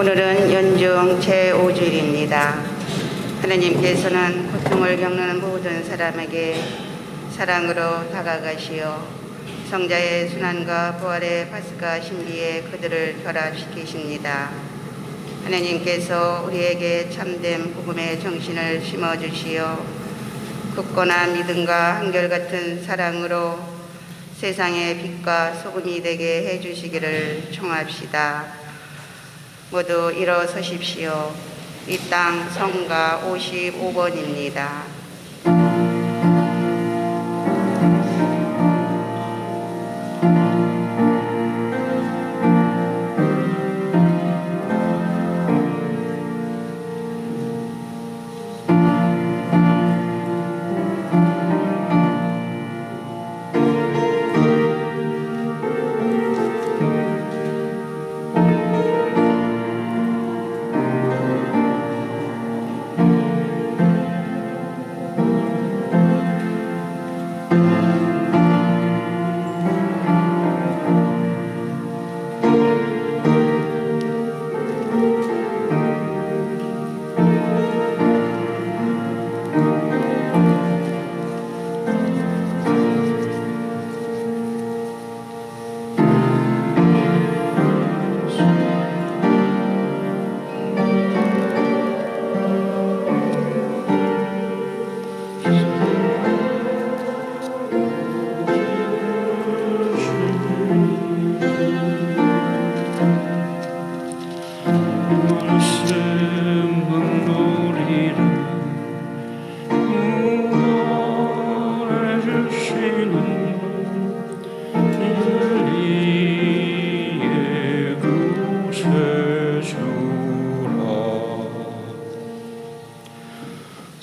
오늘은 연중 제5주일입니다. 하나님께서는 고통을 겪는 모든 사람에게 사랑으로 다가가시어 성자의 순환과 부활의 파스카 신비에 그들을 결합시키십니다. 하나님께서 우리에게 참된 복음의 정신을 심어주시어 굳건한 믿음과 한결같은 사랑으로 세상의 빛과 소금이 되게 해주시기를 청합시다. 모두 일어서십시오. 이 땅 성가 55번입니다.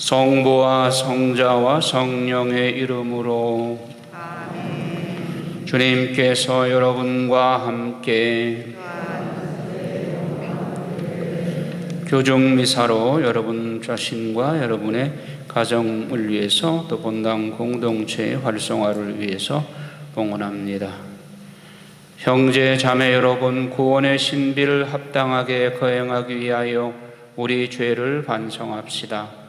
성부와 성자와 성령의 이름으로 아멘. 주님께서 여러분과 함께 교정미사로 여러분 자신과 여러분의 가정을 위해서 또 본당 공동체의 활성화를 위해서 봉헌합니다. 형제 자매 여러분, 구원의 신비를 합당하게 거행하기 위하여 우리 죄를 반성합시다.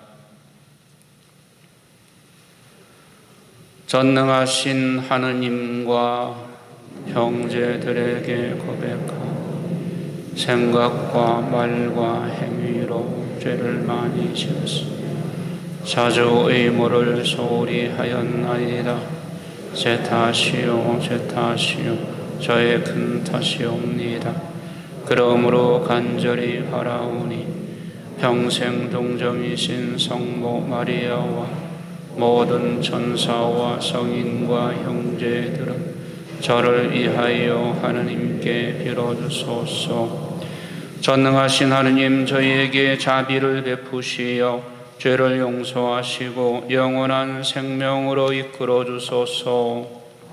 전능하신 하느님과 형제들에게 고백하고 생각과 말과 행위로 죄를 많이 지었으며 자주 의무를 소홀히 하였나이다. 제 탓이요 저의 큰 탓이옵니다. 그러므로 간절히 바라오니 평생 동정이신 성모 마리아와 모든 천사와 성인과 형제들은 저를 위하여 하느님께 빌어주소서. 전능하신 하느님, 저희에게 자비를 베푸시어 죄를 용서하시고 영원한 생명으로 이끌어 주소서.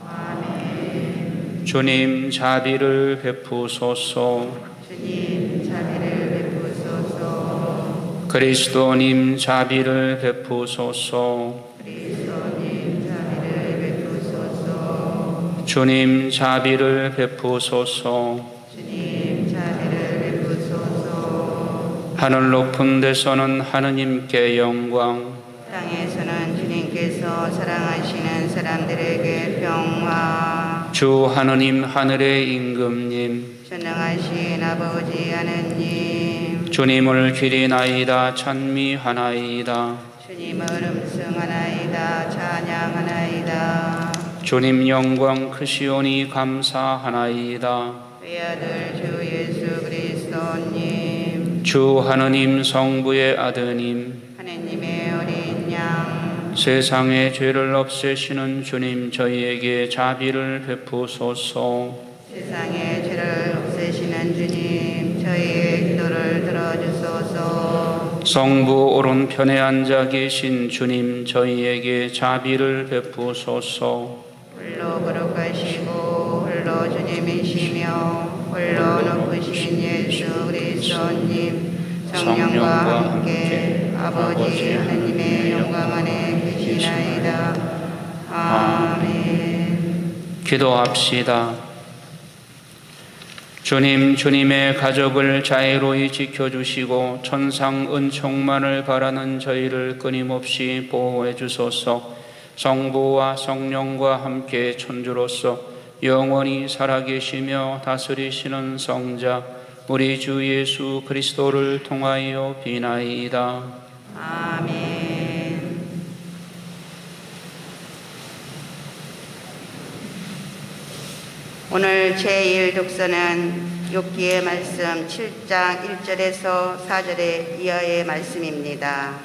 아멘. 주님, 자비를 베푸소서. 주님, 자비를 베푸소서. 그리스도님, 자비를 베푸소서. 그리스도님, 자비를 베푸소서. 주님, 자비를 베푸소서. 주님, 자비를 베푸소서. 하늘 높은 데서는 하느님께 영광, 땅에서는 주님께서 사랑하시는 사람들에게 평화. 주 하느님 하늘의 임금님, 전능하신 아버지 하느님, 주님을 기리나이다 찬미하나이다. 주님을 음승하나이다 찬양하나이다. 주님 영광 크시오니 감사하나이다. 외아들 주 예수 그리스도님, 주 하느님 성부의 아드님, 하느님의 어린 양, 세상의 죄를 없애시는 주님, 저희에게 자비를 베푸소서. 세상의 죄를 없애시는 주님, 저희의 기도를 들어주소서. 성부 오른편에 앉아 계신 주님, 저희에게 자비를 베푸소서. 홀로 거룩하시고 홀로 주님이시며 홀로 높으신 예수 그리스도님, 성령과 함께 아버지 하느님의 영광 안에 계시나이다. 아멘. 기도합시다. 주님, 주님의 가족을 자애로이 지켜주시고 천상 은총만을 바라는 저희를 끊임없이 보호해 주소서. 성부와 성령과 함께 천주로서 영원히 살아계시며 다스리시는 성자 우리 주 예수 그리스도를 통하여 비나이다. 아멘. 오늘 제1독서는 욥기의 말씀 7장 1절에서 4절의 이하의 말씀입니다.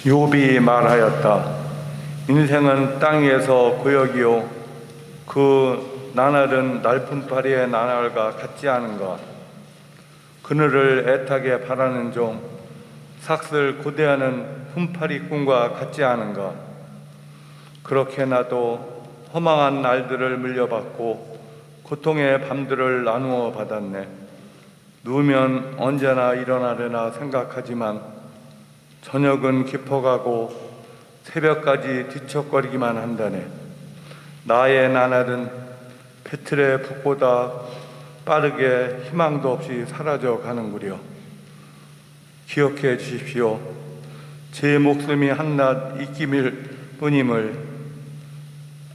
욥이 말하였다. 인생은 땅에서 고역이요 그 나날은 날품파리의 나날과 같지 않은가. 그늘을 애타게 바라는 종 삭슬 고대하는 품파리꾼과 같지 않은가. 그렇게 나도 허망한 날들을 물려받고 고통의 밤들을 나누어 받았네. 누우면 언제나 일어나려나 생각하지만 저녁은 깊어가고 새벽까지 뒤척거리기만 한다네. 나의 나날은 배틀의 북보다 빠르게 희망도 없이 사라져 가는구려. 기억해 주십시오. 제 목숨이 한낱 입김일 뿐임을.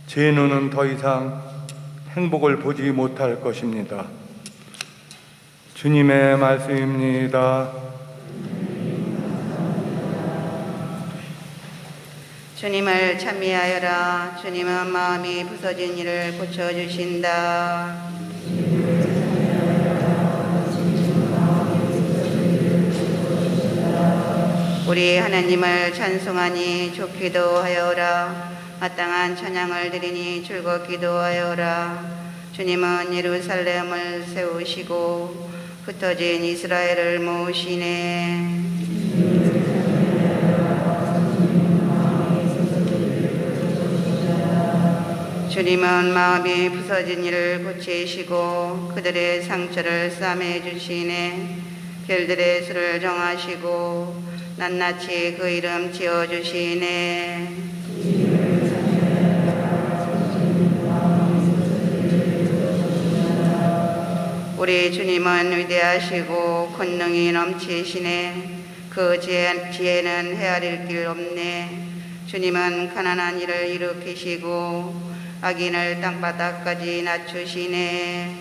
제 눈은 더 이상 행복을 보지 못할 것입니다. 주님의 말씀입니다. 주님을 찬미하여라. 주님은 마음이 부서진 이를 고쳐주신다. 우리 하나님을 찬송하니 좋기도 하여라. 마땅한 찬양을 드리니 즐겁기도 하여라. 주님은 예루살렘을 세우시고 흩어진 이스라엘을 모으시네. 주님은 마음이 부서진 이를 고치시고 그들의 상처를 싸매 주시네. 별들의 수를 정하시고 낱낱이 그 이름 지어주시네. 우리 주님은 위대하시고 권능이 넘치시네. 그 지혜는 헤아릴 길 없네. 주님은 가난한 이를 일으키시고 악인을 땅바닥까지 낮추시네.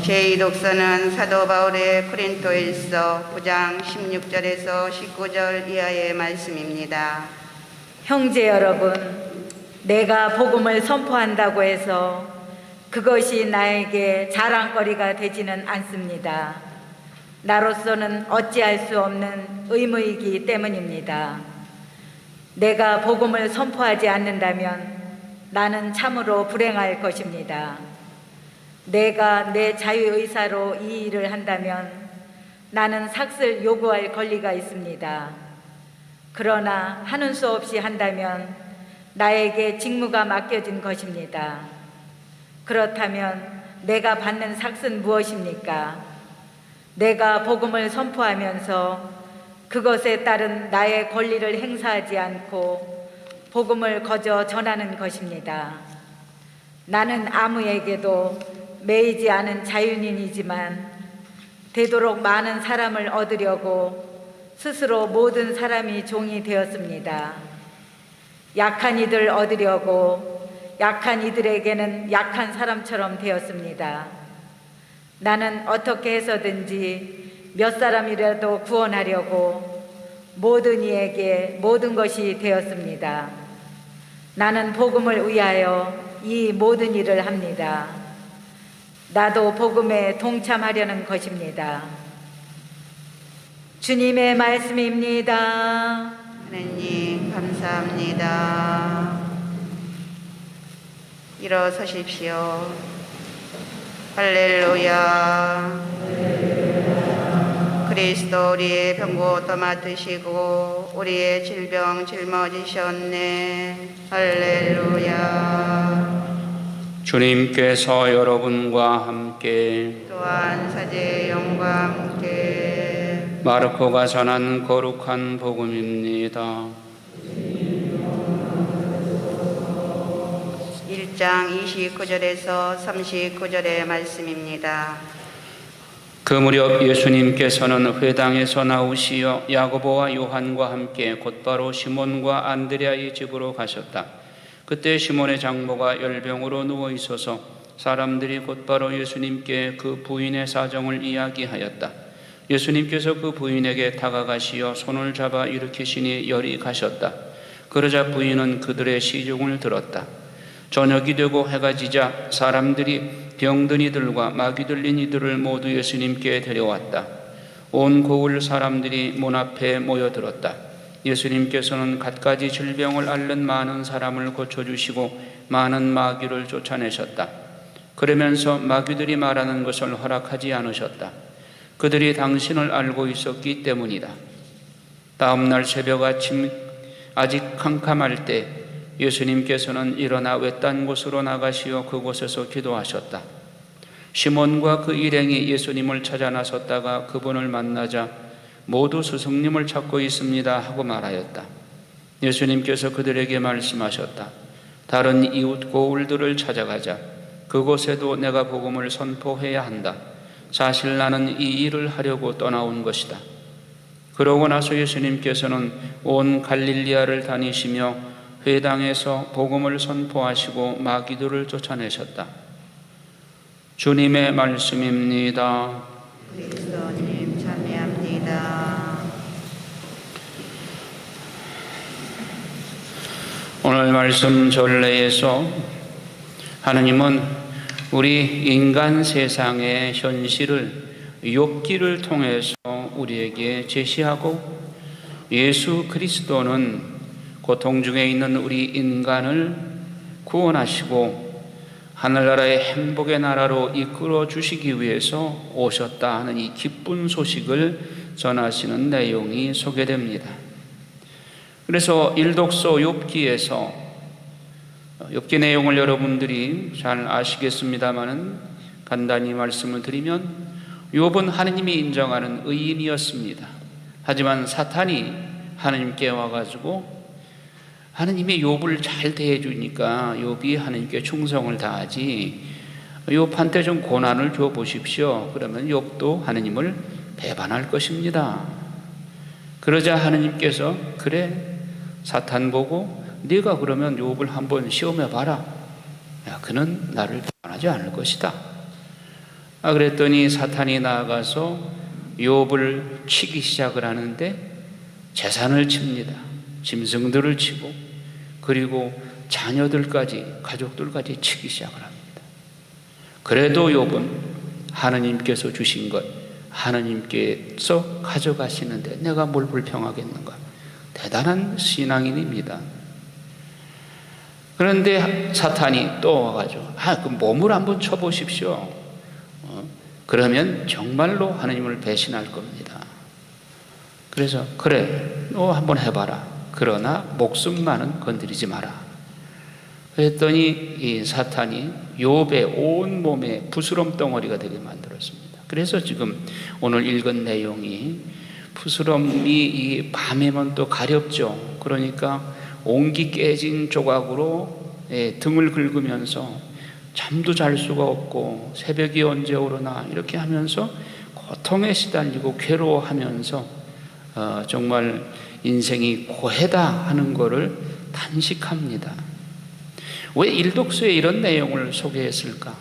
제2독서는 사도 바울의 고린토일서 9장 16절에서 19절 이하의 말씀입니다. 형제 여러분, 내가 복음을 선포한다고 해서 그것이 나에게 자랑거리가 되지는 않습니다. 나로서는 어찌할 수 없는 의무이기 때문입니다. 내가 복음을 선포하지 않는다면 나는 참으로 불행할 것입니다. 내가 내 자유의사로 이 일을 한다면 나는 삭슬 요구할 권리가 있습니다. 그러나 하는 수 없이 한다면 나에게 직무가 맡겨진 것입니다. 그렇다면 내가 받는 삭은 무엇입니까? 내가 복음을 선포하면서 그것에 따른 나의 권리를 행사하지 않고 복음을 거저 전하는 것입니다. 나는 아무에게도 매이지 않은 자유인이지만 되도록 많은 사람을 얻으려고 스스로 모든 사람이 종이 되었습니다. 약한 이들 얻으려고 약한 이들에게는 약한 사람처럼 되었습니다. 나는 어떻게 해서든지 몇 사람이라도 구원하려고 모든 이에게 모든 것이 되었습니다. 나는 복음을 위하여 이 모든 일을 합니다. 나도 복음에 동참하려는 것입니다. 주님의 말씀입니다. 하나님 감사합니다. 일어서십시오. 할렐루야. 그리스도 우리의 병고 떠맡으시고 우리의 질병 짊어지셨네. 할렐루야. 주님께서 여러분과 함께 또한 사제의 영과 함께 마르코가 전한 거룩한 복음입니다. 1장 29절에서 39절의 말씀입니다. 그 무렵 예수님께서는 회당에서 나오시어 야고보와 요한과 함께 곧바로 시몬과 안드레아의 집으로 가셨다. 그때 시몬의 장모가 열병으로 누워 있어서 사람들이 곧바로 예수님께 그 부인의 사정을 이야기하였다. 예수님께서 그 부인에게 다가가시어 손을 잡아 일으키시니 열이 가셨다. 그러자 부인은 그들의 시중을 들었다. 저녁이 되고 해가 지자 사람들이 병든 이들과 마귀 들린 이들을 모두 예수님께 데려왔다. 온 고을 사람들이 문 앞에 모여들었다. 예수님께서는 갖가지 질병을 앓는 많은 사람을 고쳐주시고 많은 마귀를 쫓아내셨다. 그러면서 마귀들이 말하는 것을 허락하지 않으셨다. 그들이 당신을 알고 있었기 때문이다. 다음 날 새벽 아침 아직 캄캄할 때 예수님께서는 일어나 외딴 곳으로 나가시어 그곳에서 기도하셨다. 시몬과 그 일행이 예수님을 찾아 나섰다가 그분을 만나자 모두 스승님을 찾고 있습니다 하고 말하였다. 예수님께서 그들에게 말씀하셨다. 다른 이웃 고을들을 찾아가자. 그곳에도 내가 복음을 선포해야 한다. 사실 나는 이 일을 하려고 떠나온 것이다. 그러고 나서 예수님께서는 온 갈릴리아를 다니시며 회당에서 복음을 선포하시고 마귀들을 쫓아내셨다. 주님의 말씀입니다. 그리스도님 찬미합니다. 오늘 말씀 전례에서 하느님은 우리 인간 세상의 현실을 욥기를 통해서 우리에게 제시하고 예수 그리스도는 고통 중에 있는 우리 인간을 구원하시고 하늘나라의 행복의 나라로 이끌어 주시기 위해서 오셨다 하는 이 기쁜 소식을 전하시는 내용이 소개됩니다. 그래서 일독서 욥기에서 욥기 내용을 여러분들이 잘 아시겠습니다마는 간단히 말씀을 드리면 욥은 하느님이 인정하는 의인이었습니다. 하지만 사탄이 하느님께 와가지고 하느님이 욥을 잘 대해주니까 욥이 하느님께 충성을 다하지 욥한테 좀 고난을 줘 보십시오. 그러면 욥도 하느님을 배반할 것입니다. 그러자 하느님께서 그래 사탄 보고 네가 그러면 욥을 한번 시험해 봐라. 야, 그는 나를 배반하지 않을 것이다. 그랬더니 사탄이 나아가서 욥을 치기 시작을 하는데 재산을 칩니다. 짐승들을 치고 그리고 자녀들까지 가족들까지 치기 시작을 합니다. 그래도 욥은 하느님께서 주신 것 하느님께서 가져가시는데 내가 뭘 불평하겠는가. 대단한 신앙인입니다. 그런데 사탄이 또 와가지고 그 몸을 한번 쳐보십시오. 그러면 정말로 하느님을 배신할 겁니다. 그래서 그래 너 한번 해봐라. 그러나 목숨만은 건드리지 마라. 그랬더니 이 사탄이 욥의 온 몸에 부스럼 덩어리가 되게 만들었습니다. 그래서 지금 오늘 읽은 내용이 부스럼이 이 밤에만 또 가렵죠. 그러니까 옹기 깨진 조각으로 등을 긁으면서 잠도 잘 수가 없고 새벽이 언제 오르나 이렇게 하면서 고통에 시달리고 괴로워하면서 정말 인생이 고해다 하는 것을 단식합니다. 왜 일독서에 이런 내용을 소개했을까?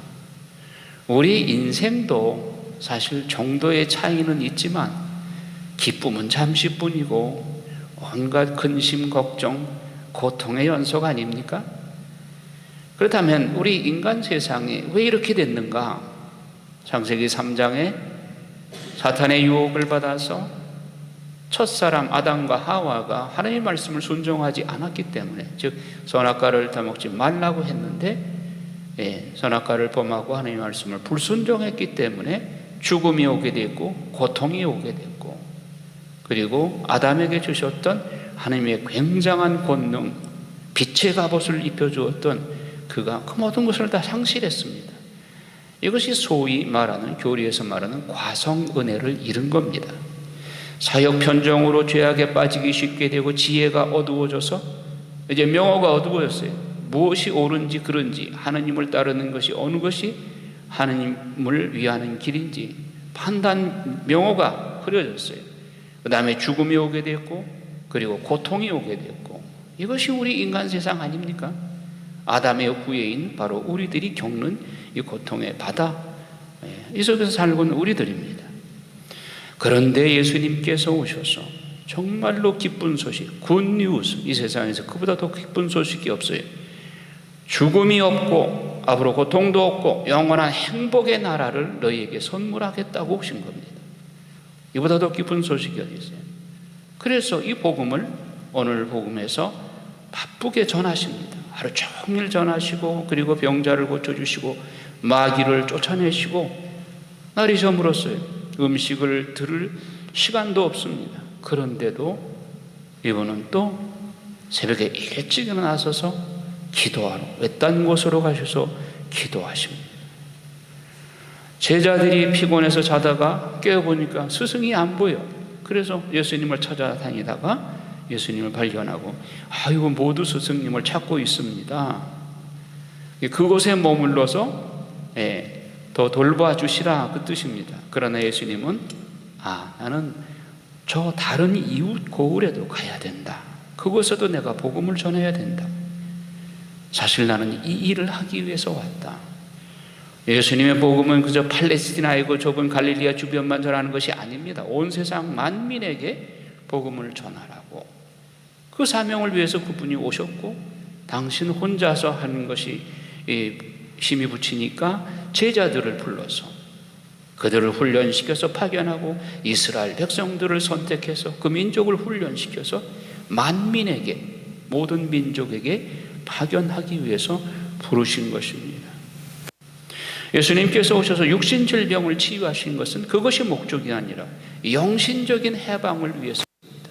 우리 인생도 사실 정도의 차이는 있지만 기쁨은 잠시뿐이고 온갖 근심, 걱정, 고통의 연속 아닙니까? 그렇다면 우리 인간 세상이 왜 이렇게 됐는가? 창세기 3장에 사탄의 유혹을 받아서 첫사람 아담과 하와가 하나님의 말씀을 순종하지 않았기 때문에, 즉 선악과를 따먹지 말라고 했는데 선악과를 범하고 하나님의 말씀을 불순종했기 때문에 죽음이 오게 됐고 고통이 오게 됐고, 그리고 아담에게 주셨던 하나님의 굉장한 권능, 빛의 갑옷을 입혀주었던 그가 그 모든 것을 다 상실했습니다. 이것이 소위 말하는, 교리에서 말하는 과성 은혜를 잃은 겁니다. 사역 편정으로 죄악에 빠지기 쉽게 되고 지혜가 어두워져서 이제 명호가 어두워졌어요. 무엇이 옳은지 그른지, 하느님을 따르는 것이 어느 것이 하느님을 위하는 길인지 판단 명호가 흐려졌어요. 그 다음에 죽음이 오게 됐고, 그리고 고통이 오게 됐고, 이것이 우리 인간 세상 아닙니까? 아담의 후예인 바로 우리들이 겪는 이 고통의 바다, 이 속에서 살고 있는 우리들입니다. 그런데 예수님께서 오셔서 정말로 기쁜 소식, 굿뉴스, 이 세상에서 그보다 더 기쁜 소식이 없어요. 죽음이 없고 앞으로 고통도 없고 영원한 행복의 나라를 너희에게 선물하겠다고 오신 겁니다. 이보다 더 기쁜 소식이 어디 있어요? 그래서 이 복음을 오늘 복음에서 바쁘게 전하십니다. 하루 종일 전하시고, 그리고 병자를 고쳐주시고 마귀를 쫓아내시고, 날이 저물었어요. 음식을 들을 시간도 없습니다. 그런데도 이분은 또 새벽에 일찍 일어나셔서 기도하러 외딴 곳으로 가셔서 기도하십니다. 제자들이 피곤해서 자다가 깨어보니까 스승이 안 보여. 그래서 예수님을 찾아다니다가 예수님을 발견하고, 아이고 모두 스승님을 찾고 있습니다. 그곳에 머물러서 더 돌봐주시라, 그 뜻입니다. 그러나 예수님은 나는 저 다른 이웃 고을에도 가야 된다. 그곳에도 내가 복음을 전해야 된다. 사실 나는 이 일을 하기 위해서 왔다. 예수님의 복음은 그저 팔레스티나이고 좁은 갈릴리아 주변만 전하는 것이 아닙니다. 온 세상 만민에게 복음을 전하라고, 그 사명을 위해서 그분이 오셨고, 당신 혼자서 하는 것이 힘이 붙이니까 제자들을 불러서 그들을 훈련시켜서 파견하고 이스라엘 백성들을 선택해서 그 민족을 훈련시켜서 만민에게, 모든 민족에게 파견하기 위해서 부르신 것입니다. 예수님께서 오셔서 육신질병을 치유하신 것은 그것이 목적이 아니라 영신적인 해방을 위해서입니다.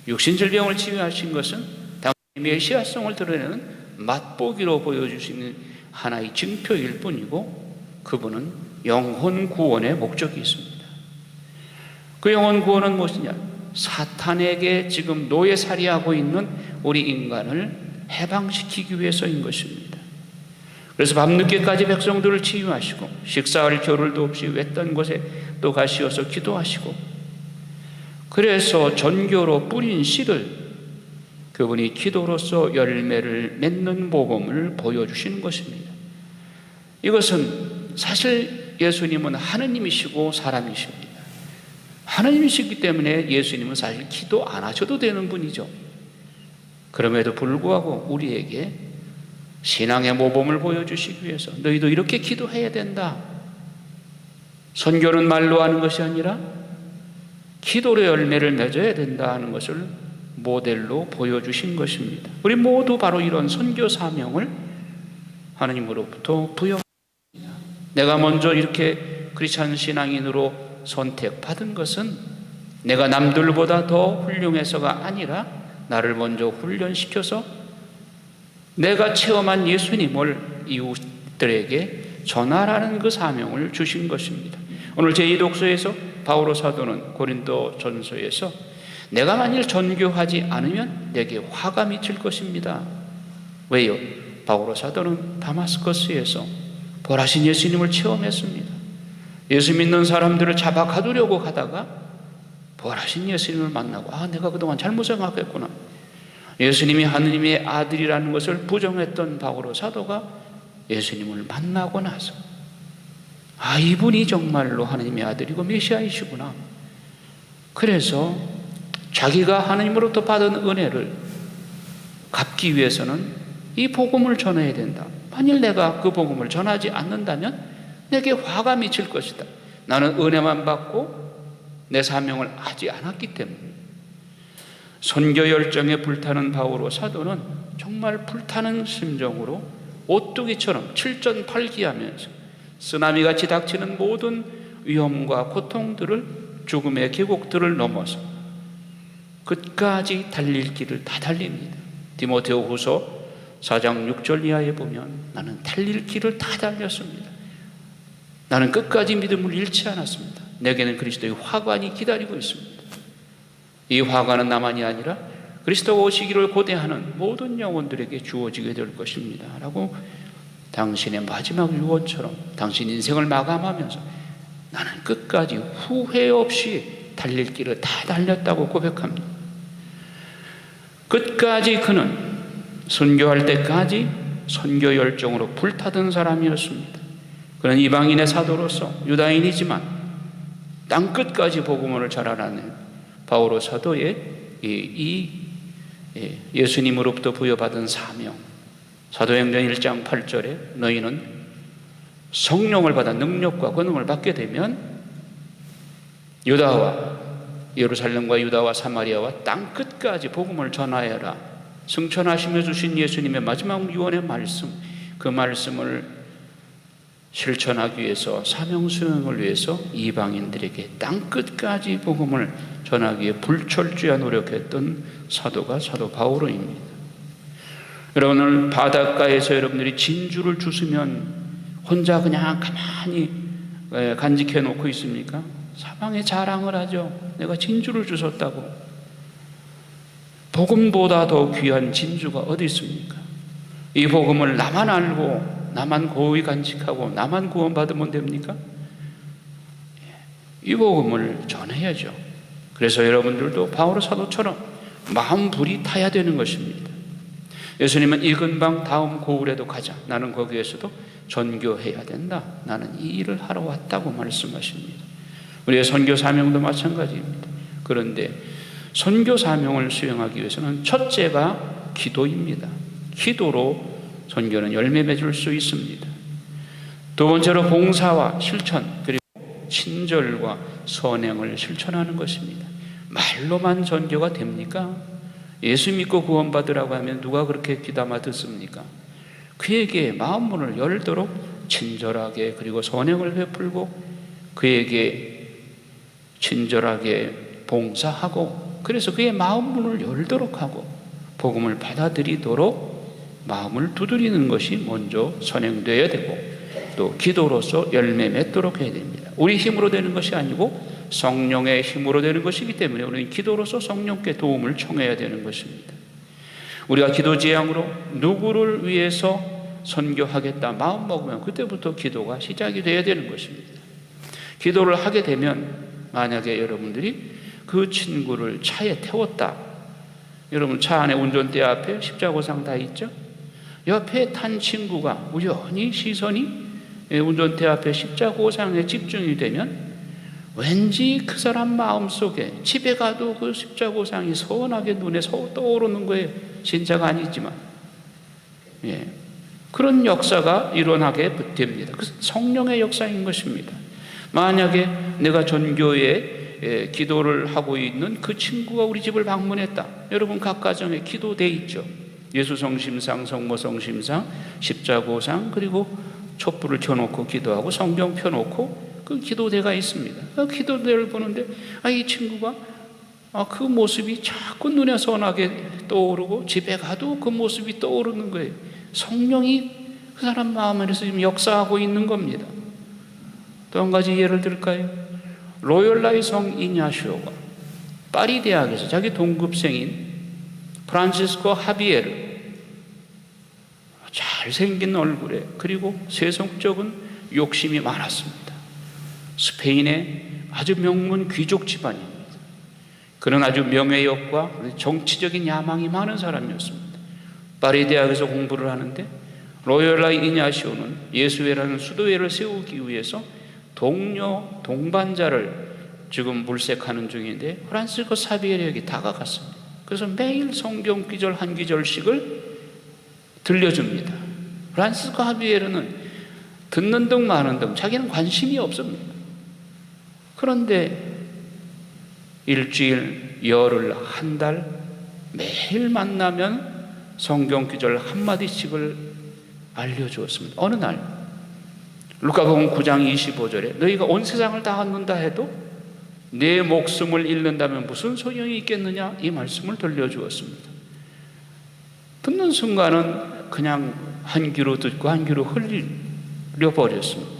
육신질병을 치유하신 것은 당시 메시아성을 드러내는 맛보기로 보여주시는 하나의 증표일 뿐이고, 그분은 영혼 구원의 목적이 있습니다. 그 영혼 구원은 무엇이냐? 사탄에게 지금 노예살이하고 있는 우리 인간을 해방시키기 위해서인 것입니다. 그래서 밤늦게까지 백성들을 치유하시고, 식사할 겨를도 없이 외딴 곳에 또 가시어서 기도하시고, 그래서 전교로 뿌린 씨를 그분이 기도로서 열매를 맺는 복음을 보여주시는 것입니다. 이것은 사실 예수님은 하느님이시고 사람이십니다. 하느님이시기 때문에 예수님은 사실 기도 안 하셔도 되는 분이죠. 그럼에도 불구하고 우리에게 신앙의 모범을 보여주시기 위해서 너희도 이렇게 기도해야 된다. 선교는 말로 하는 것이 아니라 기도로 열매를 맺어야 된다 하는 것을 모델로 보여주신 것입니다. 우리 모두 바로 이런 선교 사명을 하나님으로부터 부여합니다. 내가 먼저 이렇게 크리스찬 신앙인으로 선택받은 것은 내가 남들보다 더 훌륭해서가 아니라 나를 먼저 훈련시켜서 내가 체험한 예수님을 이웃들에게 전하라는 그 사명을 주신 것입니다. 오늘 제2독서에서 바오로 사도는 고린도 전서에서 내가 만일 전교하지 않으면 내게 화가 미칠 것입니다. 왜요? 바오로 사도는 다마스커스에서 부활하신 예수님을 체험했습니다. 예수 믿는 사람들을 잡아 가두려고 하다가 부활하신 예수님을 만나고, 내가 그동안 잘못 생각했구나. 예수님이 하느님의 아들이라는 것을 부정했던 바오로 사도가 예수님을 만나고 나서 이분이 정말로 하느님의 아들이고 메시아이시구나. 그래서 자기가 하느님으로부터 받은 은혜를 갚기 위해서는 이 복음을 전해야 된다. 만일 내가 그 복음을 전하지 않는다면 내게 화가 미칠 것이다. 나는 은혜만 받고 내 사명을 하지 않았기 때문에. 선교 열정에 불타는 바오로 사도는 정말 불타는 심정으로 오뚜기처럼 칠전팔기하면서 쓰나미같이 닥치는 모든 위험과 고통들을, 죽음의 계곡들을 넘어서 끝까지 달릴 길을 다 달립니다. 디모데오 후서 4장 6절 이하에 보면 나는 달릴 길을 다 달렸습니다. 나는 끝까지 믿음을 잃지 않았습니다. 내게는 그리스도의 화관이 기다리고 있습니다. 이 화관은 나만이 아니라 그리스도가 오시기를 고대하는 모든 영혼들에게 주어지게 될 것입니다 라고 당신의 마지막 유언처럼 당신 인생을 마감하면서 나는 끝까지 후회 없이 달릴 길을 다 달렸다고 고백합니다. 끝까지 그는 선교할 때까지 선교 열정으로 불타던 사람이었습니다. 그는 이방인의 사도로서 유다인이지만 땅끝까지 복음을 전하라는 바오로 사도의 예수님으로부터 부여받은 사명, 사도행전 1장 8절에 너희는 성령을 받아 능력과 권능을 받게 되면 유다와 예루살렘과 유다와 사마리아와 땅끝까지 복음을 전하여라. 승천하시며 주신 예수님의 마지막 유언의 말씀, 그 말씀을 실천하기 위해서 사명 수행을 위해서 이방인들에게 땅끝까지 복음을 전하기 위해 불철주야 노력했던 사도가 사도 바오로입니다. 여러분, 오늘 바닷가에서 여러분들이 진주를 주시면 혼자 그냥 가만히 간직해 놓고 있습니까? 사방에 자랑을 하죠. 내가 진주를 주셨다고. 복음보다 더 귀한 진주가 어디 있습니까? 이 복음을 나만 알고 나만 고이 간직하고 나만 구원받으면 됩니까? 이 복음을 전해야죠. 그래서 여러분들도 바오로 사도처럼 마음 불이 타야 되는 것입니다. 예수님은 이 근방 다음 고을에도 가자. 나는 거기에서도 전교해야 된다. 나는 이 일을 하러 왔다고 말씀하십니다. 우리의 선교 사명도 마찬가지입니다. 그런데 선교 사명을 수행하기 위해서는 첫째가 기도입니다. 기도로 선교는 열매 맺을 수 있습니다. 두 번째로 봉사와 실천, 그리고 친절과 선행을 실천하는 것입니다. 말로만 선교가 됩니까? 예수 믿고 구원받으라고 하면 누가 그렇게 귀담아 듣습니까? 그에게 마음문을 열도록 친절하게 그리고 선행을 베풀고 그에게 친절하게 봉사하고 그래서 그의 마음문을 열도록 하고 복음을 받아들이도록 마음을 두드리는 것이 먼저 선행되어야 되고 또 기도로서 열매 맺도록 해야 됩니다. 우리 힘으로 되는 것이 아니고 성령의 힘으로 되는 것이기 때문에 우리는 기도로서 성령께 도움을 청해야 되는 것입니다. 우리가 기도 제양으로 누구를 위해서 선교하겠다 마음 먹으면 그때부터 기도가 시작이 되어야 되는 것입니다. 기도를 하게 되면 만약에 여러분들이 그 친구를 차에 태웠다. 여러분 차 안에 운전대 앞에 십자고상 다 있죠? 옆에 탄 친구가 우연히 시선이 운전대 앞에 십자고상에 집중이 되면 왠지 그 사람 마음속에 집에 가도 그 십자고상이 선하게 눈에 떠오르는 거예요. 진짜가 아니지만 그런 역사가 일어나게 됩니다. 그 성령의 역사인 것입니다. 만약에 내가 전교에 기도를 하고 있는 그 친구가 우리 집을 방문했다. 여러분 각 가정에 기도돼 있죠. 예수성심상, 성모성심상, 십자고상 그리고 촛불을 켜놓고 기도하고 성경 펴놓고 그 기도대가 있습니다. 그 기도대를 보는데 이 친구가 그 모습이 자꾸 눈에 선하게 떠오르고 집에 가도 그 모습이 떠오르는 거예요. 성령이 그 사람 마음에서 지금 역사하고 있는 겁니다. 또 한 가지 예를 들까요? 로열라의 성 이냐시오가 파리 대학에서 자기 동급생인 프란시스코 하비에르 잘생긴 얼굴에 그리고 세속적인 욕심이 많았습니다. 스페인의 아주 명문 귀족 집안입니다. 그는 아주 명예욕과 정치적인 야망이 많은 사람이었습니다. 파리 대학에서 공부를 하는데 로열라 이냐시오는 예수회라는 수도회를 세우기 위해서 동반자를 지금 물색하는 중인데 프란시스코 사비에르에게 다가갔습니다. 그래서 매일 성경 기절 한 기절씩을 들려줍니다. 프란시스코 하비에르는 듣는 등 마는 등 자기는 관심이 없습니다. 그런데 일주일, 열흘, 한 달 매일 만나면 성경 기절 한마디씩을 알려주었습니다. 어느 날 루카복음 9장 25절에 너희가 온 세상을 다 얻는다 해도 내 목숨을 잃는다면 무슨 소용이 있겠느냐 이 말씀을 들려주었습니다. 듣는 순간은 그냥 한 귀로 듣고 한 귀로 흘려버렸습니다.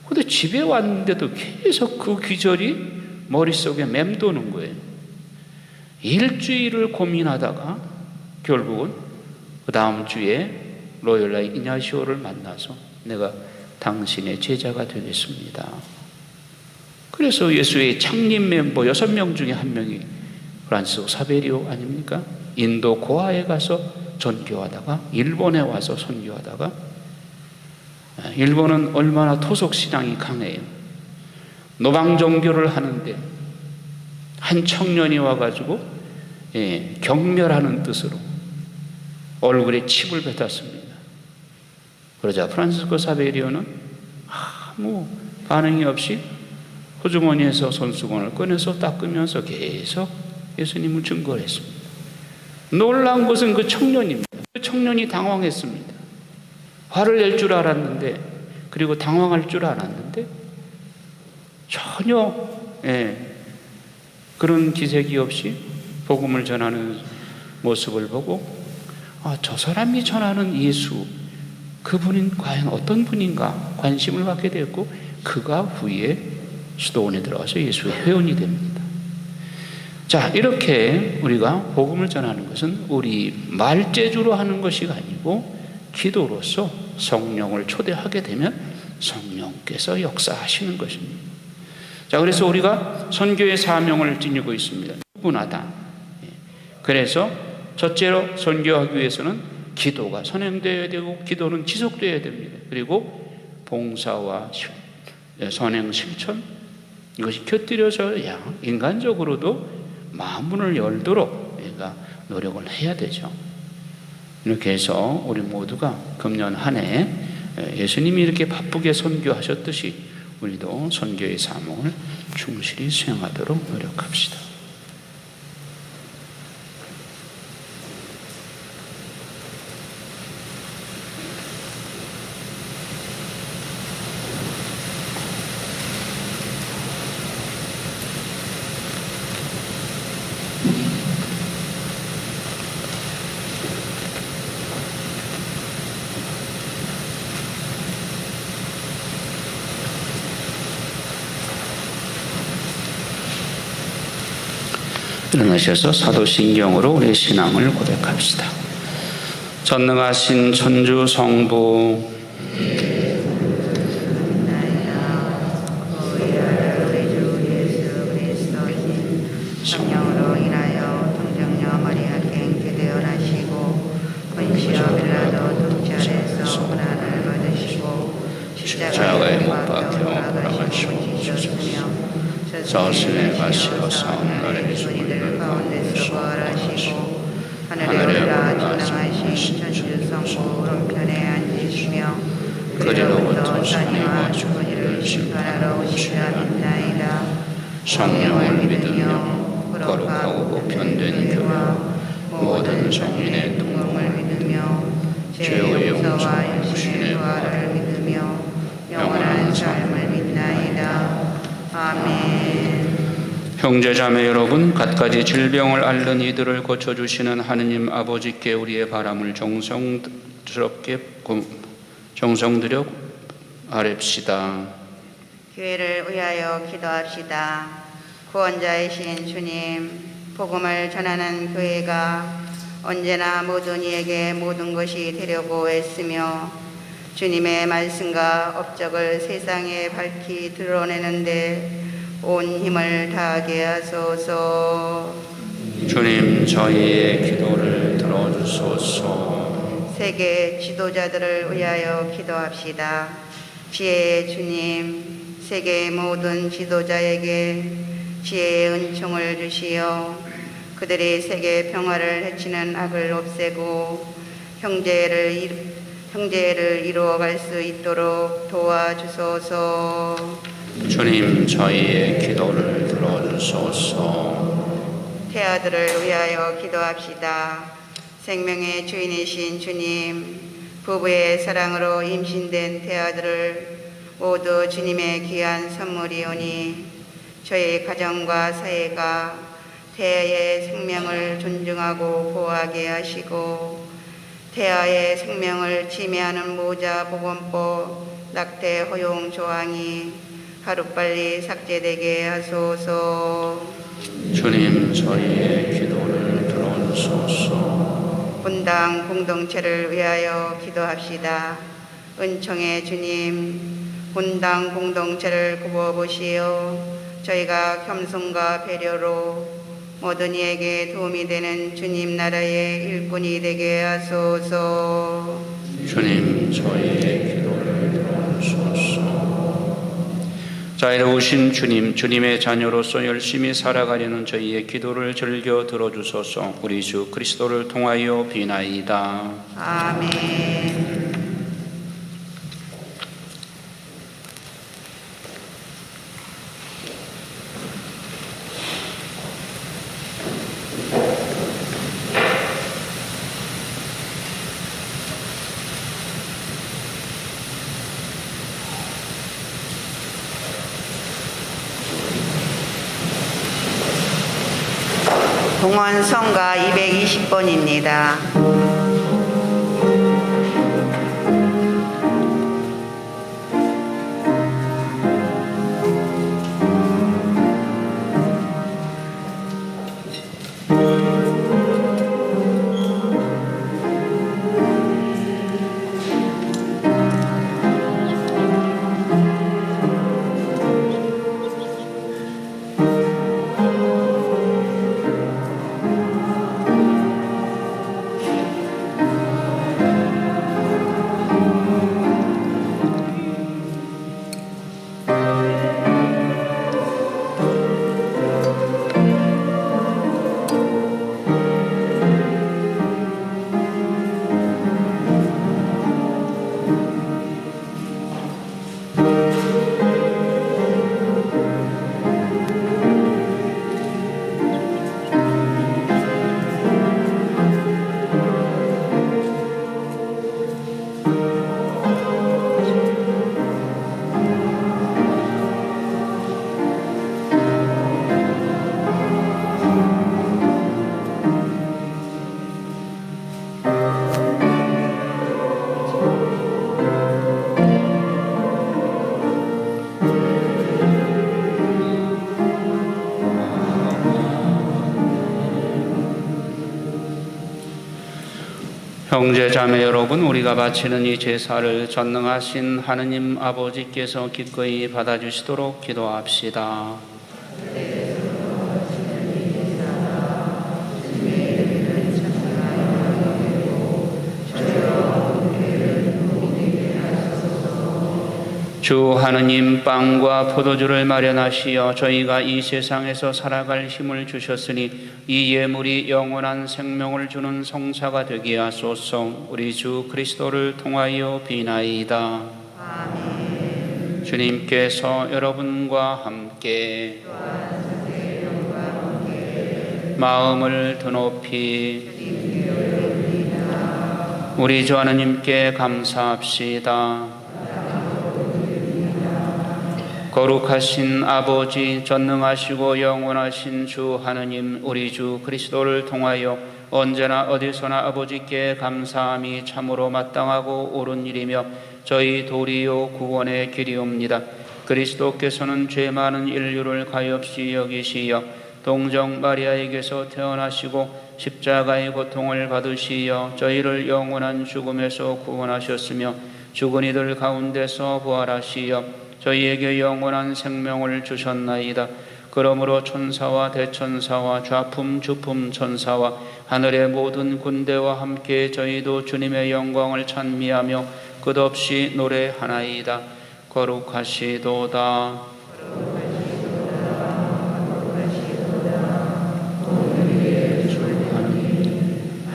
그런데 집에 왔는데도 계속 그 귀절이 머릿속에 맴도는 거예요. 일주일을 고민하다가 결국은 그 다음 주에 로열라 이냐시오를 만나서 내가 당신의 제자가 되겠습니다. 그래서 예수의 창립 멤버 6명 중에 한 명이 프란시스코 사베리오 아닙니까? 인도 고아에 가서 전교하다가 일본에 와서 선교하다가, 일본은 얼마나 토속 신앙이 강해요. 노방 종교를 하는데 한 청년이 와가지고 경멸하는 뜻으로 얼굴에 칩을 뱉었습니다. 그러자 프란시스코 사베리오는 아무 반응이 없이 호주머니에서 손수건을 꺼내서 닦으면서 계속 예수님을 증거를 했습니다. 놀라운 것은 그 청년입니다. 그 청년이 당황했습니다. 화를 낼 줄 알았는데, 그리고 당황할 줄 알았는데 전혀 그런 기색이 없이 복음을 전하는 모습을 보고, 저 사람이 전하는 예수, 그분은 과연 어떤 분인가 관심을 갖게 되었고, 그가 후에 수도원에 들어가서 예수의 회원이 됩니다. 자, 이렇게 우리가 복음을 전하는 것은 우리 말재주로 하는 것이 아니고 기도로서 성령을 초대하게 되면 성령께서 역사하시는 것입니다. 자, 그래서 우리가 선교의 사명을 지니고 있습니다. 누구나다. 그래서 첫째로 선교하기 위해서는 기도가 선행되어야 되고, 기도는 지속되어야 됩니다. 그리고 봉사와 선행 실천, 이것이 곁들여져야 인간적으로도 마음문을 열도록 우리가 노력을 해야 되죠. 이렇게 해서 우리 모두가 금년 한 해 예수님이 이렇게 바쁘게 선교하셨듯이 우리도 선교의 사명을 충실히 수행하도록 노력합시다. 일어나셔서 사도신경으로 우리의 신앙을 고백합시다. 전능하신 천주 성부, 성령으로 인하여 동정녀 마리아께 잉태되어나시고 본시오 빌라도 통치하에서 고난을 받으시고 십자가에 못 박혀 돌아가시고 지셨으며 자신의 가시어 사흘날에 이들 가운데서 부활하시고 하늘에 올라 전능하신 천주 성부 오른편에 앉으시며 그리로부터 산이와 죽은 이를 심판하러 오시리라 믿나이다. 성령을 믿으며 거룩하고 보편된 교회와 모든 성인의 동행을 믿으며 죄의 용서와 용서와 육신의 부활을 믿으며 영원한 삶을 믿나이다. 아멘. 형제자매 여러분, 갖가지 질병을 앓는 이들을 고쳐주시는 하느님 아버지께 우리의 바람을 정성들여 아뢰읍시다. 교회를 위하여 기도합시다. 구원자이신 주님, 복음을 전하는 교회가 언제나 모든 이에게 모든 것이 되려고 애쓰며 주님의 말씀과 업적을 세상에 밝히 드러내는데 온 힘을 다하게 하소서. 주님, 저희의 기도를 들어주소서. 세계 지도자들을 위하여 기도합시다. 지혜의 주님, 세계의 모든 지도자에게 지혜의 은총을 주시어 그들이 세계 평화를 해치는 악을 없애고 형제를 이루어갈 수 있도록 도와주소서. 주님, 저희의 기도를 들어주소서. 태아들을 위하여 기도합시다. 생명의 주인이신 주님, 부부의 사랑으로 임신된 태아들을 모두 주님의 귀한 선물이오니 저희 가정과 사회가 태아의 생명을 존중하고 보호하게 하시고 태아의 생명을 침해하는 모자 보건법 낙태 허용 조항이 하루빨리 삭제되게 하소서. 주님, 저희의 기도를 들어주소서. 분당 공동체를 위하여 기도합시다. 은총의 주님, 분당 공동체를 굽어보시어 저희가 겸손과 배려로 모든 이에게 도움이 되는 주님 나라의 일꾼이 되게 하소서. 주님, 저희의 기도를 들어주소서. 자애로우신 주님, 주님의 자녀로서 열심히 살아가려는 저희의 기도를 즐겨 들어주소서. 우리 주 그리스도를 통하여 비나이다. 아멘. 동원 성가 220번입니다. 형제 자매 여러분, 우리가 바치는 이 제사를 전능하신 하느님 아버지께서 기꺼이 받아주시도록 기도합시다. 주 하느님, 빵과 포도주를 마련하시어 저희가 이 세상에서 살아갈 힘을 주셨으니 이 예물이 영원한 생명을 주는 성사가 되게 하소서. 우리 주 그리스도를 통하여 비나이다. 아멘. 주님께서 여러분과 함께 마음을 드높이 우리 주 하느님께 감사합시다. 거룩하신 아버지, 전능하시고 영원하신 주 하느님, 우리 주 그리스도를 통하여 언제나 어디서나 아버지께 감사함이 참으로 마땅하고 옳은 일이며 저희 도리요 구원의 길이옵니다. 그리스도께서는 죄 많은 인류를 가엾이 여기시어 동정 마리아에게서 태어나시고 십자가의 고통을 받으시어 저희를 영원한 죽음에서 구원하셨으며 죽은 이들 가운데서 부활하시어 저희에게 영원한 생명을 주셨나이다. 그러므로 천사와 대천사와 좌품 주품 천사와 하늘의 모든 군대와 함께 저희도 주님의 영광을 찬미하며 끝없이 노래하나이다. 거룩하시도다.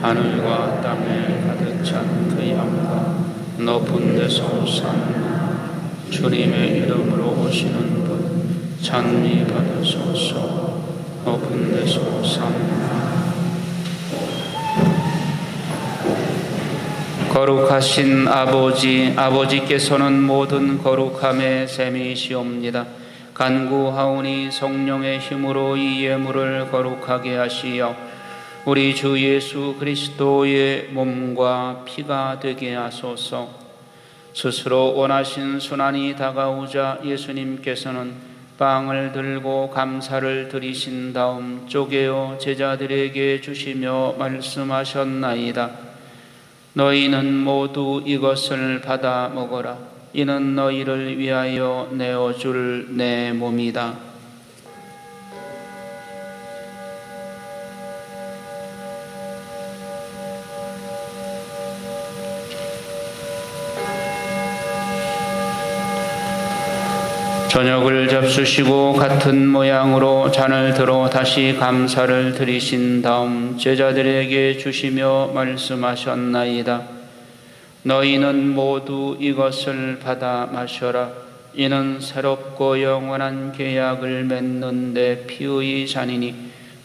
하늘과 땅에 가득 찬 그 영광 높은 데서 오사나. 주님의 이름으로 오시는 분 찬미 받으소서. 높은 데서 오사나. 거룩하신 아버지, 아버지께서는 모든 거룩함의 셈이시옵니다. 간구하오니 성령의 힘으로 이 예물을 거룩하게 하시어 우리 주 예수 그리스도의 몸과 피가 되게 하소서. 스스로 원하신 순환이 다가오자 예수님께서는 빵을 들고 감사를 드리신 다음 쪼개어 제자들에게 주시며 말씀하셨나이다. 너희는 모두 이것을 받아 먹어라. 이는 너희를 위하여 내어줄 내 몸이다. 저녁을 잡수시고 같은 모양으로 잔을 들어 다시 감사를 드리신 다음 제자들에게 주시며 말씀하셨나이다. 너희는 모두 이것을 받아 마셔라. 이는 새롭고 영원한 계약을 맺는 내 피의 잔이니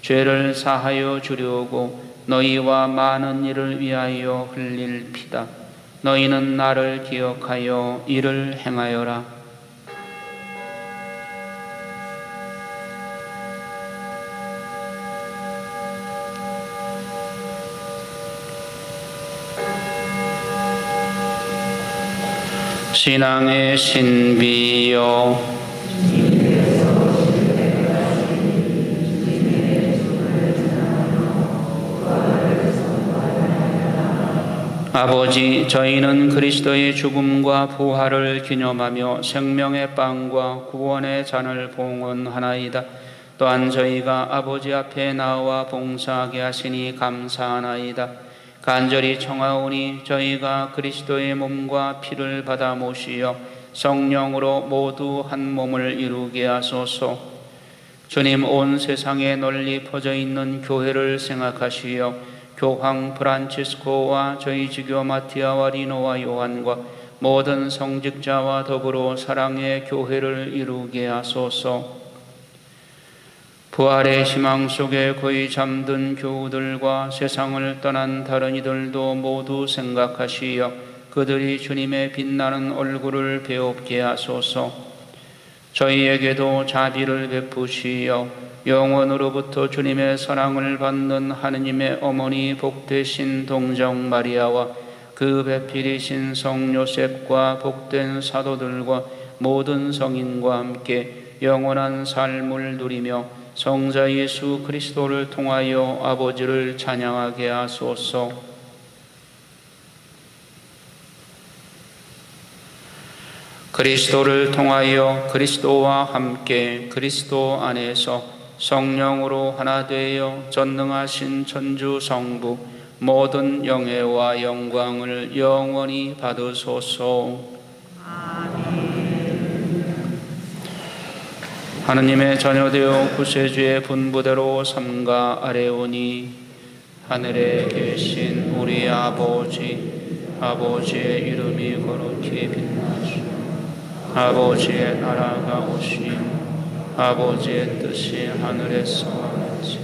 죄를 사하여 주려고 너희와 많은 이를 위하여 흘릴 피다. 너희는 나를 기억하여 이를 행하여라. 신앙의 신비여, 아버지, 저희는 그리스도의 죽음과 부활을 기념하며 생명의 빵과 구원의 잔을 봉헌하나이다. 또한 저희가 아버지 앞에 나와 봉사하게 하시니 감사하나이다. 간절히 청하오니 저희가 그리스도의 몸과 피를 받아 모시어 성령으로 모두 한 몸을 이루게 하소서. 주님, 온 세상에 널리 퍼져 있는 교회를 생각하시어 교황 프란치스코와 저희 지교 마티아와 리노와 요한과 모든 성직자와 더불어 사랑의 교회를 이루게 하소서. 부활의 희망 속에 거의 잠든 교우들과 세상을 떠난 다른 이들도 모두 생각하시어 그들이 주님의 빛나는 얼굴을 배웁게 하소서. 저희에게도 자비를 베푸시어 영원으로부터 주님의 사랑을 받는 하느님의 어머니 복되신 동정 마리아와 그 배필이신 성 요셉과 복된 사도들과 모든 성인과 함께 영원한 삶을 누리며 성자 예수 그리스도를 통하여 아버지를 찬양하게 하소서. 그리스도를 통하여 그리스도와 함께 그리스도 안에서 성령으로 하나 되어 전능하신 천주 성부 모든 영예와 영광을 영원히 받으소서. 하느님의 자녀되어 구세주의 분부대로 삼가 아뢰오니 하늘에 계신 우리 아버지의 이름이 거룩히 빛나시오. 아버지의 나라가 오시오. 아버지의 뜻이 하늘에서 같이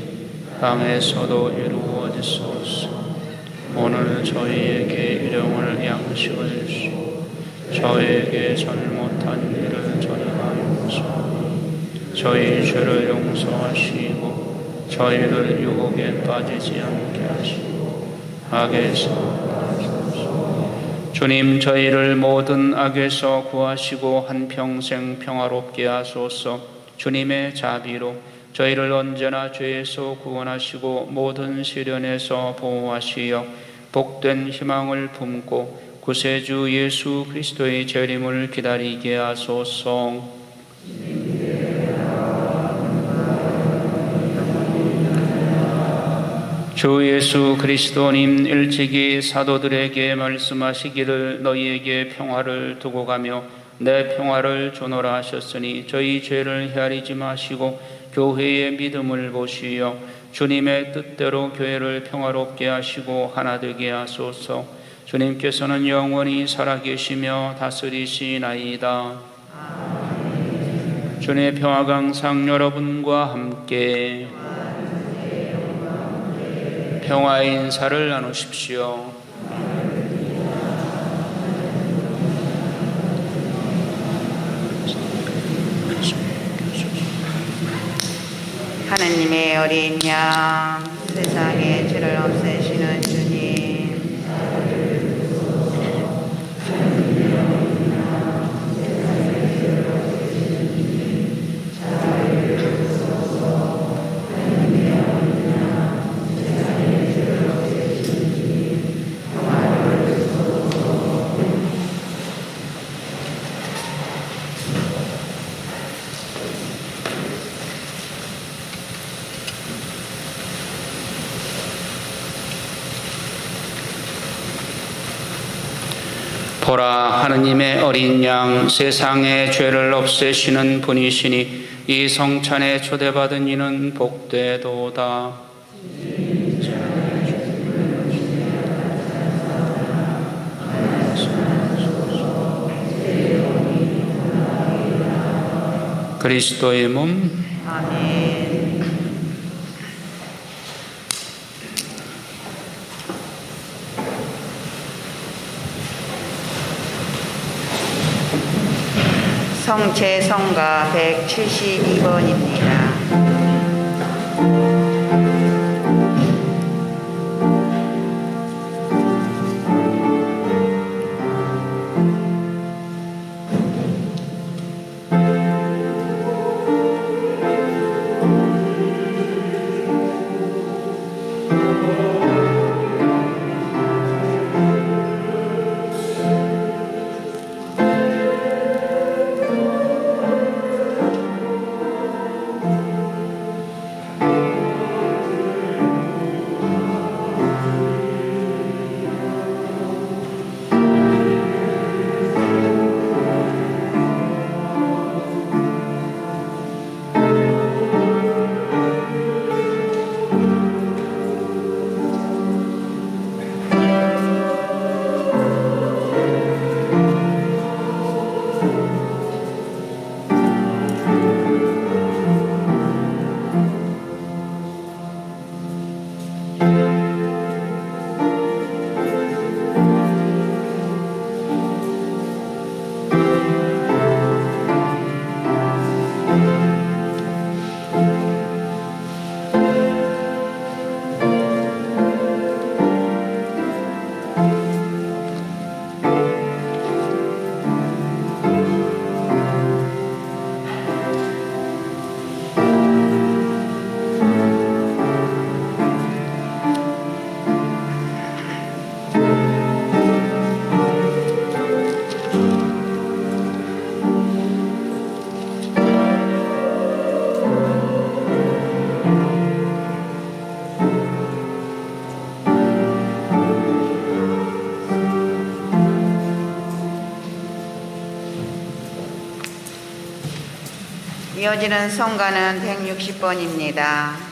땅에서도 이루어지소서. 오늘 저희에게 일용할 양식을 주시오. 저희에게 잘못한 일을 저희하옵소서. 저희 죄를 용서하시고 저희를 유혹에 빠지지 않게 하시고 악에서 구하소서. 주님, 저희를 모든 악에서 구하시고 한평생 평화롭게 하소서. 주님의 자비로 저희를 언제나 죄에서 구원하시고 모든 시련에서 보호하시어 복된 희망을 품고 구세주 예수 그리스도의 재림을 기다리게 하소서. 주 예수 그리스도님, 일찍이 사도들에게 말씀하시기를 너희에게 평화를 두고 가며 내 평화를 주노라 하셨으니 저희 죄를 헤아리지 마시고 교회의 믿음을 보시어 주님의 뜻대로 교회를 평화롭게 하시고 하나 되게 하소서. 주님께서는 영원히 살아계시며 다스리시나이다. 주님의 평화가 항상 여러분과 함께 평화의 인사를 나누십시오. 하느님의 어린 양, 세상의 죄를 없애시는 주님, 보라, 하느님의 어린 양, 세상의 죄를 없애시는 분이시니 이 성찬에 초대받은 이는 복되도다. 그리스도의 몸, 아멘. 성제성가 172번입니다. 이어지는 성가는 160번입니다.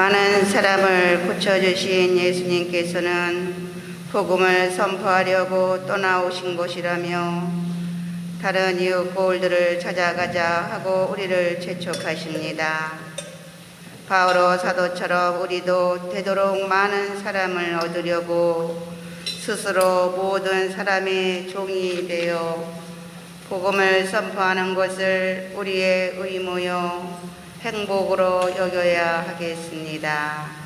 많은 사람을 고쳐주신 예수님께서는 복음을 선포하려고 떠나오신 곳이라며 다른 이웃 고을들을 찾아가자 하고 우리를 재촉하십니다. 바오로 사도처럼 우리도 되도록 많은 사람을 얻으려고 스스로 모든 사람의 종이 되어 복음을 선포하는 것을 우리의 의무요 행복으로 여겨야 하겠습니다.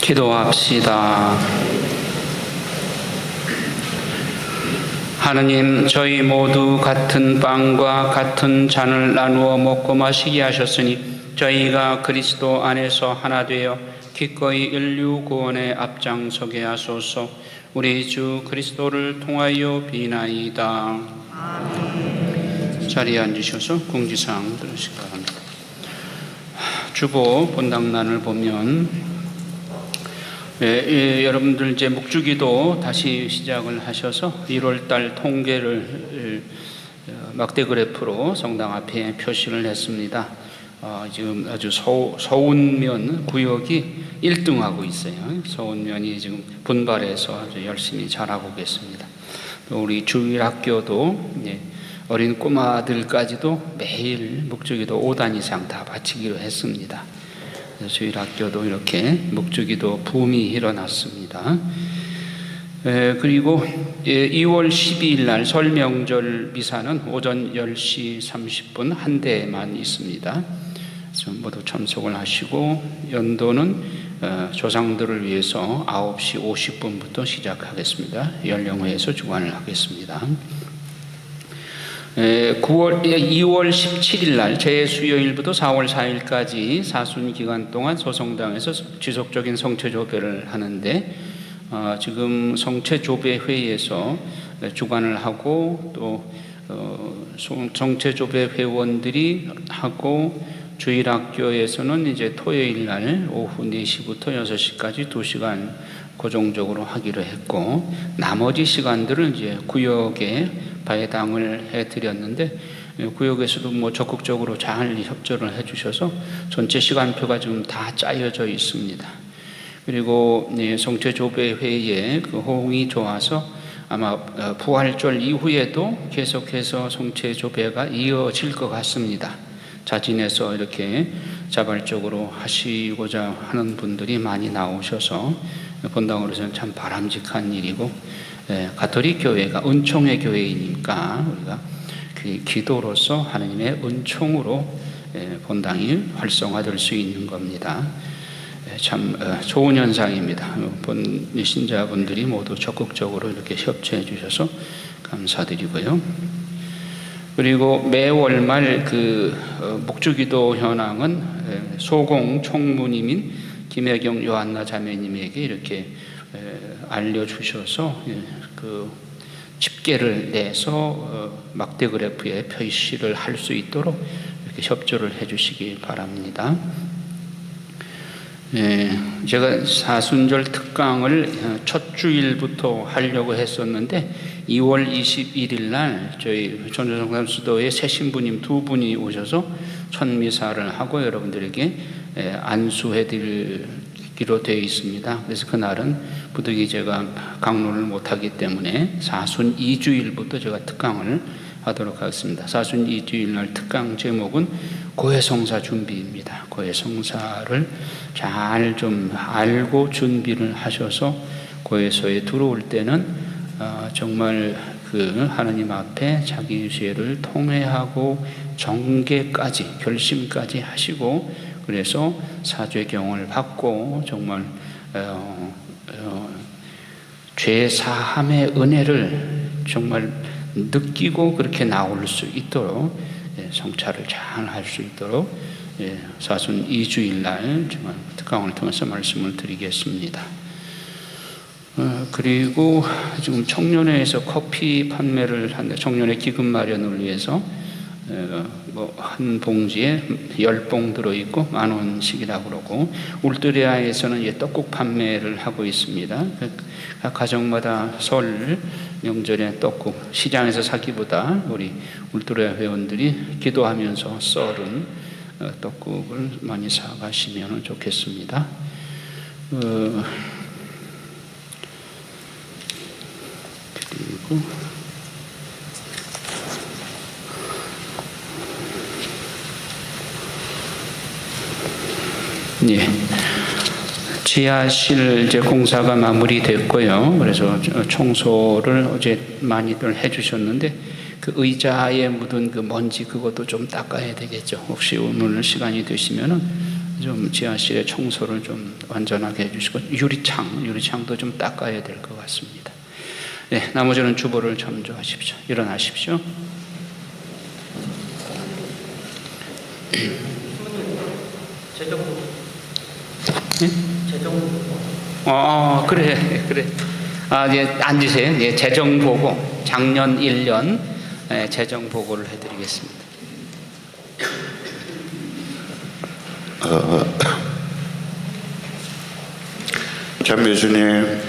기도합시다. 하느님, 저희 모두 같은 빵과 같은 잔을 나누어 먹고 마시게 하셨으니 저희가 그리스도 안에서 하나 되어 기꺼이 인류 구원에 앞장서게 하소서. 우리 주 그리스도를 통하여 비나이다. 아멘. 자리에 앉으셔서 공지사항 들으시기 바랍니다. 주보 본당란을 보면 여러분들 이제 묵주기도 다시 시작을 하셔서 1월달 통계를 막대 그래프로 성당 앞에 표시를 했습니다. 지금 아주 서운면 구역이 1등하고 있어요. 서운면이 지금 분발해서 아주 열심히 잘하고 계십니다. 또 우리 주일학교도 어린 꼬마들까지도 매일 묵주기도 5단 이상 다 바치기로 했습니다. 주일학교도 이렇게 묵주기도 붐이 일어났습니다. 그리고 2월 12일 날 설 명절 미사는 오전 10시 30분 한 대만 있습니다. 모두 참석을 하시고 연도는 조상들을 위해서 9시 50분부터 시작하겠습니다. 연령회에서 주관을 하겠습니다. 2월 17일 날 제수요일부터 4월 4일까지 사순 기간 동안 소성당에서 지속적인 성체조배를 하는데 지금 성체조배 회의에서 주관을 하고 또 성체조배 회원들이 하고 주일학교에서는 이제 토요일 날 오후 4시부터 6시까지 2시간 고정적으로 하기로 했고 나머지 시간들을 이제 구역에 배당을 해드렸는데 구역에서도 적극적으로 잘 협조를 해주셔서 전체 시간표가 지금 다 짜여져 있습니다. 그리고 성체조배 회의에 그 호응이 좋아서 아마 부활절 이후에도 계속해서 성체조배가 이어질 것 같습니다. 자진해서 이렇게 자발적으로 하시고자 하는 분들이 많이 나오셔서 본당으로서는 참 바람직한 일이고 가톨릭 교회가 은총의 교회이니까 우리가 그 기도로서 하나님의 은총으로 본당이 활성화될 수 있는 겁니다. 참 좋은 현상입니다. 본 신자분들이 모두 적극적으로 이렇게 협조해 주셔서 감사드리고요. 그리고 매월 말 목주기도 현황은 소공 총무님인 김혜경 요한나 자매님에게 이렇게 알려주셔서 그 집계를 내서 막대 그래프에 표시를 할 수 있도록 이렇게 협조를 해주시기 바랍니다. 제가 사순절 특강을 첫 주일부터 하려고 했었는데 2월 21일 날 저희 전주성산 수도에 새 신부님 2분이 오셔서 첫 미사를 하고 여러분들에게 안수해 드리기로 되어 있습니다. 그래서 그날은 부득이 제가 강론을 못하기 때문에 사순 2주일부터 제가 특강을 하도록 하겠습니다. 사순 2주일 날 특강 제목은 고해성사 준비입니다. 고해성사를 잘 좀 알고 준비를 하셔서 고해소에 들어올 때는 정말 그 하나님 앞에 자기 죄를 통회하고 정죄까지 결심까지 하시고 그래서 사죄경을 받고 정말 죄 사함의 은혜를 정말 느끼고 그렇게 나올 수 있도록 성찰을 잘 할 수 있도록 사순 2주일날 정말 특강을 통해서 말씀을 드리겠습니다. 그리고 지금 청년회에서 커피 판매를 하는데 청년회 기금 마련을 위해서 한 봉지에 10봉 들어있고 10,000원씩이라고 그러고 울트리아에서는 떡국 판매를 하고 있습니다. 각 가정마다 설 명절에 떡국 시장에서 사기보다 우리 울트리아 회원들이 기도하면서 썰은 떡국을 많이 사가시면 좋겠습니다. 그리고 지하실 이제 공사가 마무리됐고요. 그래서 청소를 어제 많이들 해주셨는데 그 의자에 묻은 그 먼지 그것도 좀 닦아야 되겠죠. 혹시 오늘 시간이 되시면은 좀 지하실의 청소를 좀 완전하게 해주시고 유리창도 좀 닦아야 될 것 같습니다. 네, 나머지는 주보를 참조하십시오. 일어나십시오. 네? 그래. 앉으세요. 재정 보고 작년 1년 재정 보고를 해드리겠습니다. 참배 주님,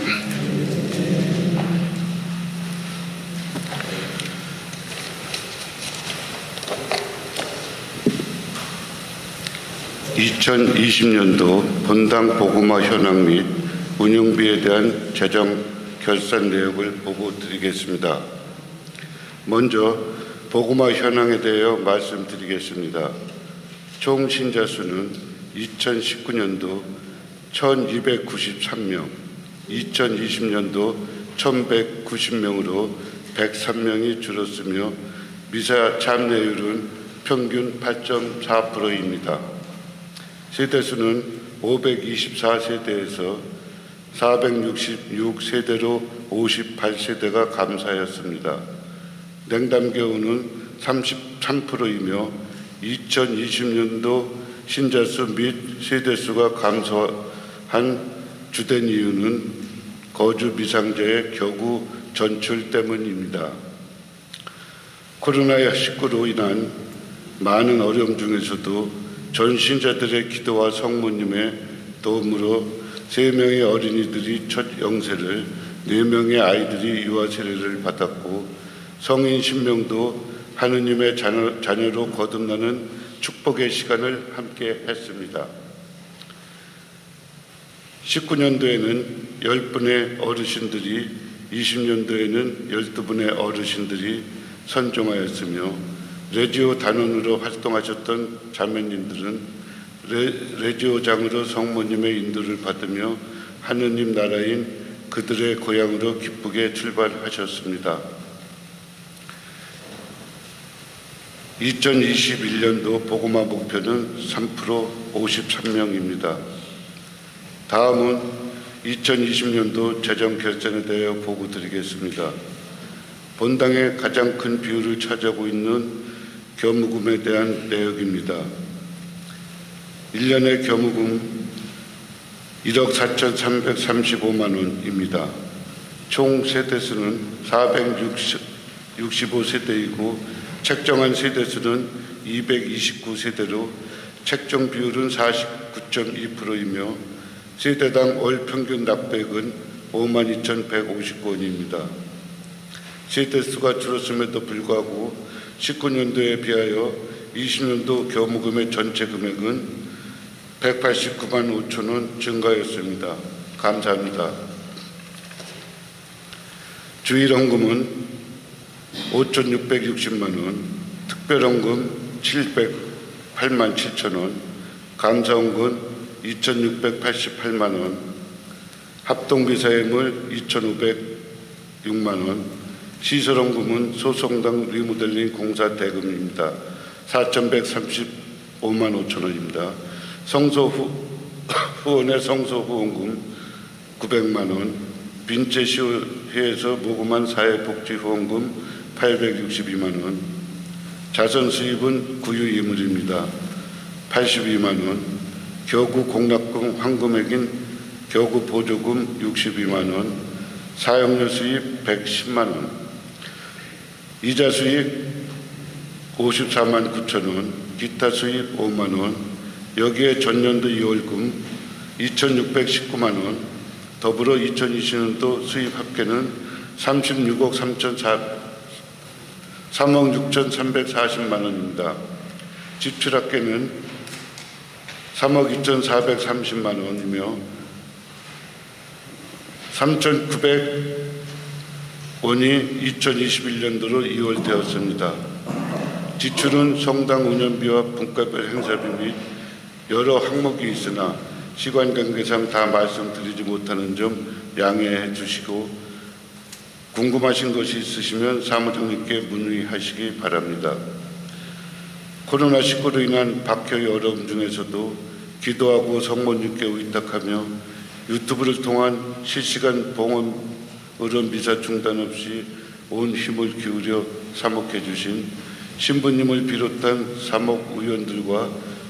(2020년도) 본당 보고마 현황 및 운영비에 대한 재정 결산 내역을 보고 드리겠습니다. 먼저 보고마 현황에 대하여 말씀드리겠습니다. 총 신자 수는 2019년도 1293명, 2020년도 1190명으로 103명이 줄었으며 미사 참여율은 평균 8.4%입니다. 세대수는 524세대에서 466세대로 58세대가 감소하였습니다. 냉담교우는 33%이며 2020년도 신자수 및 세대수가 감소한 주된 이유는 거주 미상자의 격우 전출 때문입니다. 코로나19로 인한 많은 어려움 중에서도 전 신자들의 기도와 성모님의 도움으로 3명의 어린이들이 첫 영세를, 4명의 아이들이 유아 세례를 받았고 성인 10명도 하느님의 자녀로 거듭나는 축복의 시간을 함께 했습니다. 19년도에는 10분의 어르신들이, 20년도에는 12분의 어르신들이 선종하였으며 레지오 단원으로 활동하셨던 자매님들은 레지오장으로 성모님의 인도를 받으며 하느님 나라인 그들의 고향으로 기쁘게 출발하셨습니다. 2021년도 보고마 목표는 3% 53명입니다. 다음은 2020년도 재정 결산에 대하여 보고 드리겠습니다. 본당의 가장 큰 비율을 차지하고 있는 교무금에 대한 내역입니다. 1년의 교무금 1억 4,335만 원입니다. 총 세대수는 465세대이고 책정한 세대수는 229세대로 책정 비율은 49.2%이며 세대당 월 평균 납부액은 52,159원입니다. 세대수가 줄었음에도 불구하고 19년도에 비하여 20년도 교무금의 전체 금액은 189만 5천 원 증가했습니다. 감사합니다. 주일헌금은 5,660만 원, 특별헌금 708만 7천 원, 감사헌금 2,688만 원, 합동비사예물 2,506만 원, 시설헌금은 소성당 리모델링 공사 대금입니다. 4,135만 5천 원입니다. 성소 후원의 성소 후원금 900만 원, 빈체시회에서 모금한 사회복지후원금 862만 원, 자선 수입은 구유이물입니다. 82만 원, 교구 공납금 환금액인 교구 보조금 62만 원, 사용료 수입 110만 원, 이자 수입 54만 9천 원, 기타 수입 5만 원, 여기에 전년도 2월금 2,619만 원, 더불어 2020년도 수입 합계는 36억 3억 6,340만 원입니다. 지출 합계는 3억 2,430만 원이며 3,900원이 2021년도로 이월되었습니다. 지출은 성당 운영비와 분과별 행사비 및 여러 항목이 있으나 시간 관계상 다 말씀드리지 못하는 점 양해해 주시고 궁금하신 것이 있으시면 사무장님께 문의하시기 바랍니다. 코로나19로 인한 박혀의 어려움 중에서도 기도하고 성모님께 의탁하며 유튜브를 통한 실시간 봉헌 의료 미사 중단 없이 온 힘을 기울여 사목해 주신 신부님을 비롯한 사목 의원들과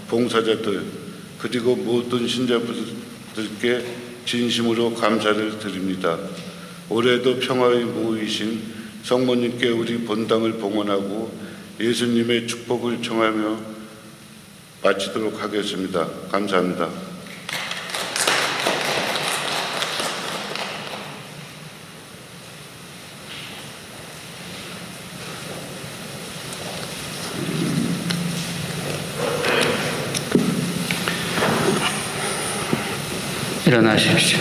봉사자들 그리고 모든 신자분들께 진심으로 감사를 드립니다. 올해도 평화의 모이신 성모님께 우리 본당을 봉헌하고 예수님의 축복을 청하며 마치도록 하겠습니다. 감사합니다. 일어나십시오.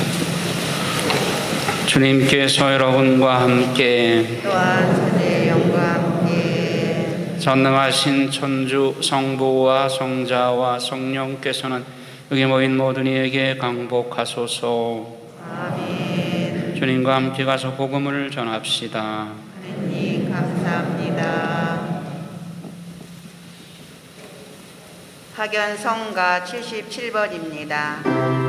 주님께서 여러분과 함께 또한 천의 영과 함께 전능하신 천주 성부와 성자와 성령께서는 여기 모인 모든 이에게 강복하소서. 아멘. 주님과 함께 가서 복음을 전합시다. 하느님 감사합니다. 학연 성가 77번입니다.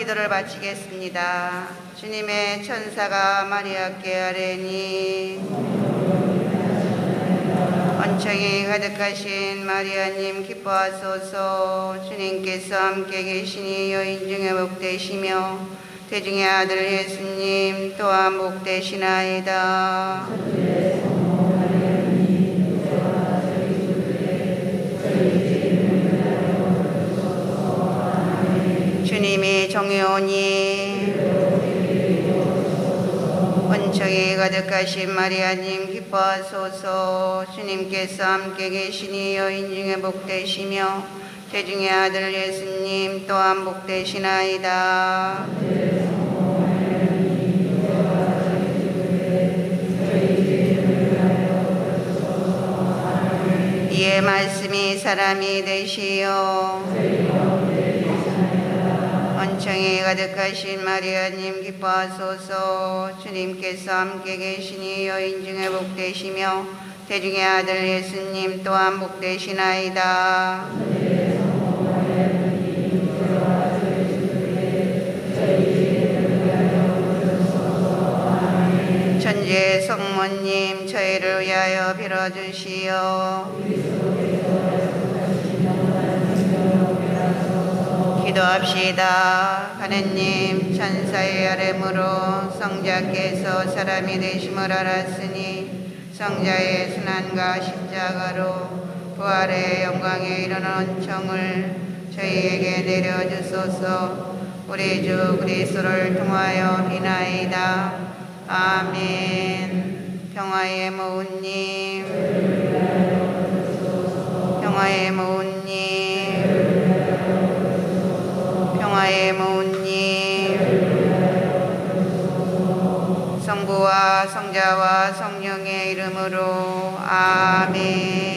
기도를 마치겠습니다. 주님의 천사가 마리아께 아뢰니 은총이 가득하신 마리아님 기뻐하소서. 주님께서 함께 계시니 여인 중에 복되시며 태중의 아들 예수님 또한 복되시나이다. 주님이 정의오니 은총이 가득하신 마리아님 기뻐하소서. 주님께서 함께 계시니 여인 중에 복되시며 태중의 아들 예수님 또한 복되시나이다. 이의 말씀이 사람이 되시어 은총이 가득하신 마리아님 기뻐하소서. 주님께서 함께 계시니 여인 중에 복되시며 태중의 아들 예수님 또한 복되시나이다. 천주의 성모님 저희를 위하여 빌어주시오. 기도합시다. 하느님 천사의 아뢰므로 성자께서 사람이 되심을 알았으니 성자의 순환과 십자가로 부활의 영광에 이르는 은총을 저희에게 내려주소서. 우리 주 그리스도를 통하여 비나이다. 아멘. 평화의 모우님, 평화의 모우님, 평화의 모우님, 성부와 성자와 성령의 이름으로 아멘.